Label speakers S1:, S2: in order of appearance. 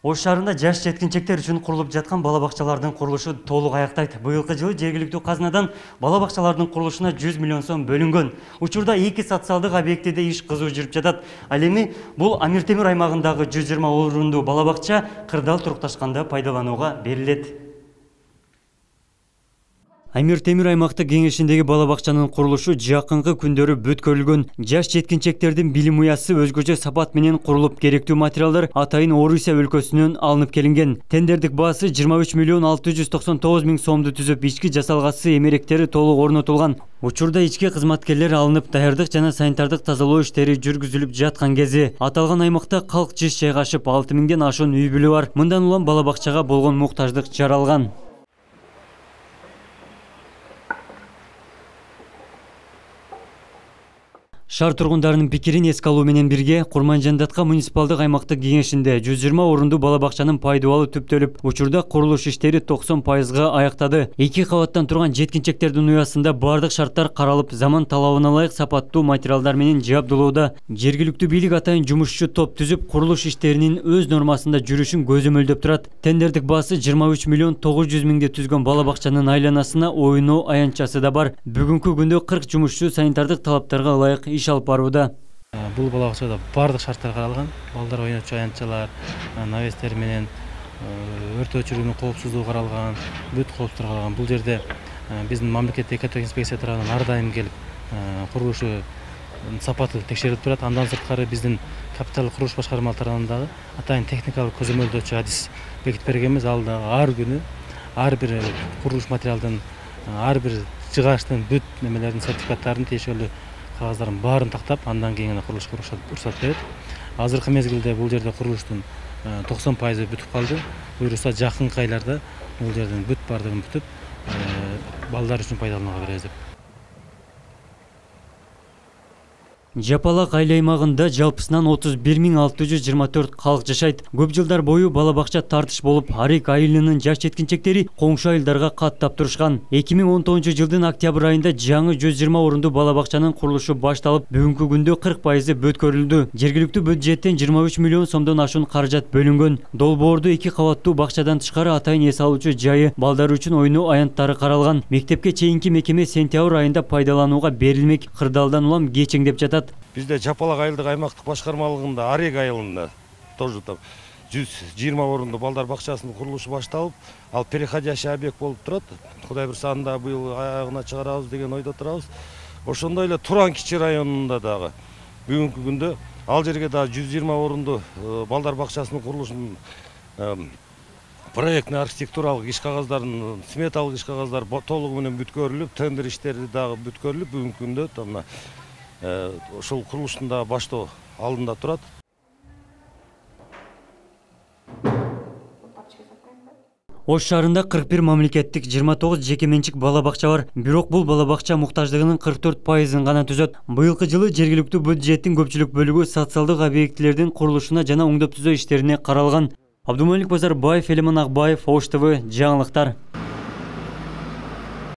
S1: Ош шаарында жаш жеткинчектер үчүн курулуп жаткан бала бакчалардын курулушу толук аяктайт. Быйылкы жылы жергиликтүү казынадан бала бакчалардын курулушуна 100 миллион сом бөлүнгөн. Учурда 2 социалдык объектиде иш кызуу жүрүп жатат. Ал эми бул Амир Темир аймагындагы 120 орунду бала бакча кырдаал турукташканда пайдаланууга берилет. Амир Темир аймактык кеңешиндеги бала бакчанын курулушу жакынкы күндөрү бүткөрүлгөн. Жаш жеткинчектердин билим уясы өзгөчө сапат менен курулуп, керектүү материалдар атайын Орусия өлкөсүнөн алынып келинген. Тендердик баасы 23 миллион 699 миң сомду түзүп, ички жасалгасы эмеректери толук орнотулган. Учурда ички кызматкерлер алынып, даярдык жана санитардык тазалоо иштери жүргүзүлүп жаткан кези. Аталган аймакта калк жиш жайгашып, 6000ден ашуун үй бүлө бар. Мындан улам бала бакчага болгон муктаждык жаралган. Шаар тургундарынын пикирин эске алуу менен бирге Курманжандатка муниципалдык аймактык кеңешинде 120 орунду бала бакчанын пайдубалы түптөлүп, учурда курулуш иштери 90%га аяктады. 2 кабаттан турган жеткинчектердин уясында бардык шарттар каралып, заман талабына ылайык сапаттуу материалдар менен жабдылууда. Жергиликтүү бийлик атайын жумушчу топ түзүп, курулуш иштеринин өз нормасында жүрүшүн көзөмөлдөп турат. Тендердик баасы 23 миллион 900 миңди түзгөн бала бакчанын айланасына ойноо аянтчасы да бар. Бүгүнкү күндө 40 жумушчу санитардык талаптарга ылайык иш алып барууда.
S2: Бул бала бакчада бардык шарттар каралган. Балдар ойночу аянтчалар, навестер менен өрт өчүрүүнүн коопсуздугу каралган, бүт коопсуздук каралган. Бул жерде биздин мамлекеттик экология инспекция тарабынан ар дайым келип, курулушу сапаты текшерилип турат. Андан сырткары биздин капиталдык курулуш башкармалары тарабынан дагы атайын техникалык көзөмөлдөөчү адис бекитип бергенбиз. Ал ар күнү ар бир курулуш материалдын, ар бир жыгачтын бүт немелердин сертификаттарын, тиешелүү кагаздардын баарын тактап, андан кийин гана курулушка уруксат берет. Азыркы мезгилде бул жерде курулуштун 90% бүтүп калды. Буюрса жакынкы айларда бул жердин бүт бардыгын бүтүп, балдар үчүн пайдаланууга беребиз деп.
S1: Жапалак айыл аймагында жалпысынан 31624 калк жашайт. Көп жылдар бою бала бакча тартыш болуп, Арик айылынын жаш жеткинчектери коңшу айылдарга каттап турушкан. 2019 жылдын октябрь айында жаңы 120 орунду бала бакчанын курулушу башталып, бүгүнкү күндө 40% бүткөрүлдү. Жергиликтүү бюджеттен 23 миллион сомдон ашуун каражат бөлүнгөн. Долбоорду 2 кабаттуу бакчадан тышкары атайын эс алуучу жайы, балдар үчүн ойноо аянттары каралган. Мектепке чейинки мекеме сентябрь айында пайдаланууга берилмек. Кырдаалдан улам кечеңдеп жатат.
S3: Бизде Жапалак айылдык аймактык башкармалыгында Арек айылында тоже 120 орунду балдар бакчасынын курулушу башталып, ал переходящий объект болуп турат. Кудай буйрса анда быйыл аягына чыгарабыз деген ойдо турабыз. Ошондой эле Туран кичи районунда дагы бүгүнкү күндө ал жерге дагы 120 орунду балдар бакчасынын курулушунун проектный архитектуралык иш кагаздарын, сметалык иш кагаздары толугу менен бүткөрүлүп, тендер иштери дагы бүткөрүлүп, бүгүнкү күндө ошол курулуштун да баштоо алдында турат.
S1: Ош шаарында 41 мамлекеттик, 29 жеке менчик бала бакча бар. Бирок бул бала бакча муктаждыгынын 44%-ын гана түзөт. Быйылкы жылы жергиликтүү бюджеттин көпчүлүк бөлүгү социалдык объектилердин курулушуна жана оңдоп түзөө иштерине каралган. Абдумалик Базарбаев, Элеман Акбаев, Ош ТВ жаңылыктар.